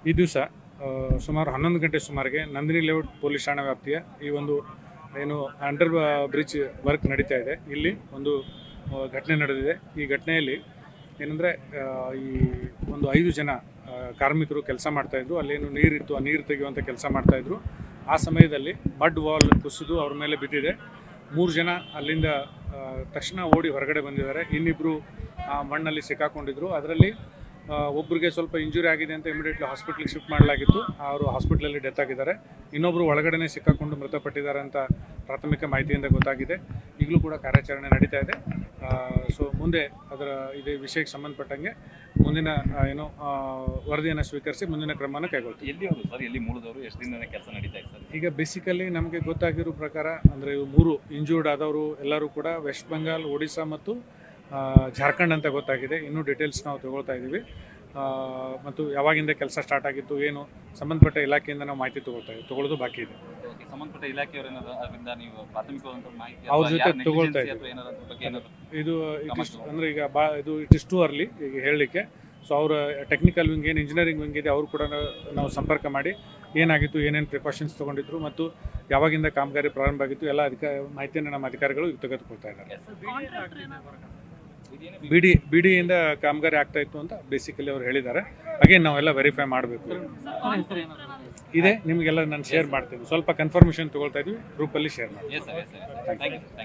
ಈ ದಿವಸ ಸುಮಾರು 11 ಗಂಟೆ ಸುಮಾರಿಗೆ ನಂದಿನಿ ಲೇಔಟ್ ಪೊಲೀಸ್ ಠಾಣಾ ವ್ಯಾಪ್ತಿಯ ಈ ಒಂದು ಏನು ಅಂಡರ್ ಬ್ರಿಡ್ಜ್ ವರ್ಕ್ ನಡೀತಾ ಇದೆ. ಇಲ್ಲಿ ಒಂದು ಘಟನೆ ನಡೆದಿದೆ. ಈ ಘಟನೆಯಲ್ಲಿ ಏನಂದರೆ ಈ ಒಂದು 5 ಜನ ಕಾರ್ಮಿಕರು ಕೆಲಸ ಮಾಡ್ತಾಯಿದ್ರು. ಅಲ್ಲೇನು ನೀರಿತ್ತು, ಆ ನೀರು ತೆಗೆಯುವಂಥ ಕೆಲಸ ಮಾಡ್ತಾಯಿದ್ರು. ಆ ಸಮಯದಲ್ಲಿ ಮಡ್ ವಾಲ್ ಕುಸಿದು ಅವ್ರ ಮೇಲೆ ಬಿದ್ದಿದೆ. 3 ಜನ ಅಲ್ಲಿಂದ ತಕ್ಷಣ ಓಡಿ ಹೊರಗಡೆ ಬಂದಿದ್ದಾರೆ. ಇನ್ನಿಬ್ಬರು ಮಣ್ಣಲ್ಲಿ ಸಿಕ್ಕಾಕೊಂಡಿದ್ರು. ಅದರಲ್ಲಿ ಒಬ್ಬರಿಗೆ ಸ್ವಲ್ಪ ಇಂಜುರಿ ಆಗಿದೆ ಅಂತ ಇಮಿಡಿಯೇಟ್ಲಿ ಹಾಸ್ಪಿಟ್ಲಿಗೆ ಶಿಫ್ಟ್ ಮಾಡಲಾಗಿತ್ತು. ಅವರು ಹಾಸ್ಪಿಟ್ಲಲ್ಲಿ ಡೆತ್ ಆಗಿದ್ದಾರೆ. ಇನ್ನೊಬ್ಬರು ಒಳಗಡೆ ಸಿಕ್ಕಾಕೊಂಡು ಮೃತಪಟ್ಟಿದ್ದಾರೆ ಅಂತ ಪ್ರಾಥಮಿಕ ಮಾಹಿತಿಯಿಂದ ಗೊತ್ತಾಗಿದೆ. ಈಗಲೂ ಕೂಡ ಕಾರ್ಯಾಚರಣೆ ನಡೀತಾ ಇದೆ. ಸೊ ಮುಂದೆ ಅದರ ಇದೇ ವಿಷಯಕ್ಕೆ ಸಂಬಂಧಪಟ್ಟಂಗೆ ಮುಂದಿನ ವರದಿಯನ್ನು ಸ್ವೀಕರಿಸಿ ಮುಂದಿನ ಕ್ರಮವನ್ನು ಕೈಗೊಳ್ತೀವಿ. ಎಲ್ಲಿ ಅವರು ಸರ್, ಎಲ್ಲಿ ಮೂಲದವರು, ಎಷ್ಟು ದಿನದ ಕೆಲಸ ನಡೀತಾ ಇದೆ ಸರ್? ಈಗ ಬೇಸಿಕಲಿ ನಮಗೆ ಗೊತ್ತಾಗಿರೋ ಪ್ರಕಾರ ಅಂದರೆ 3 ಇಂಜೂರ್ಡ್ ಆದವರು ಎಲ್ಲರೂ ಕೂಡ ವೆಸ್ಟ್ ಬೆಂಗಾಲ್, ಒಡಿಶಾ ಮತ್ತು ಜಾರ್ಖಂಡ್ ಅಂತ ಗೊತ್ತಾಗಿದೆ. ಇನ್ನೂ ಡೀಟೇಲ್ಸ್ ನಾವು ತಗೊಳ್ತಾ ಇದ್ದೀವಿ. ಮತ್ತು ಯಾವಾಗಿಂದ ಕೆಲಸ ಸ್ಟಾರ್ಟ್ ಆಗಿತ್ತು, ಏನು ಸಂಬಂಧಪಟ್ಟ ಇಲಾಖೆಯಿಂದ ನಾವು ಮಾಹಿತಿ ತಗೊಳ್ಳೋದು ಬಾಕಿ ಇದೆ. ಸಂಬಂಧಪಟ್ಟ ಇಲಾಖೆಯವರೇನಾದ್ರು ಅದರಿಂದ ನೀವು ಪ್ರಾಥಮಿಕವಾದಂಥ ಮಾಹಿತಿ ಅವ್ರ ಜೊತೆ ತಗೊಳ್ತಾ ಇದ್ದೀವಿ. ಇದು ಅಂದರೆ ಈಗ ಇಟ್ ಇಸ್ ಟು ಅರ್ಲಿ ಈಗ ಹೇಳಲಿಕ್ಕೆ. ಸೊ ಅವರ ಟೆಕ್ನಿಕಲ್ ವಿಂಗ್ ಏನು ಇಂಜಿನಿಯರಿಂಗ್ ವಿಂಗ್ ಇದೆ, ಅವರು ಕೂಡ ನಾವು ಸಂಪರ್ಕ ಮಾಡಿ ಏನಾಗಿತ್ತು, ಏನೇನು ಪ್ರಿಕಾಷನ್ಸ್ ತೊಗೊಂಡಿದ್ರು ಮತ್ತು ಯಾವಾಗಿಂದ ಕಾಮಗಾರಿ ಪ್ರಾರಂಭ ಆಗಿತ್ತು ಎಲ್ಲ ಮಾಹಿತಿಯನ್ನು ನಮ್ಮ ಅಧಿಕಾರಿಗಳು ತೆಗೆದುಕೊಳ್ತಾ ಇದ್ದಾರೆ. ಬಿಡಿಯಿಂದ ಕಾಮಗಾರಿ ಆಗ್ತಾ ಇತ್ತು ಅಂತ ಬೇಸಿಕಲಿ ಅವ್ರು ಹೇಳಿದ್ದಾರೆ. ಹಾಗೆ ನಾವೆಲ್ಲ ವೆರಿಫೈ ಮಾಡಬೇಕು. ಇದೆ ನಿಮಗೆಲ್ಲ ನಾನು ಶೇರ್ ಮಾಡ್ತೀನಿ. ಸ್ವಲ್ಪ ಕನ್ಫರ್ಮೇಷನ್ ತೊಗೊಳ್ತಾ ಇದ್ವಿ, ಗ್ರೂಪಲ್ಲಿ ಶೇರ್ ಮಾಡ್ತೀನಿ.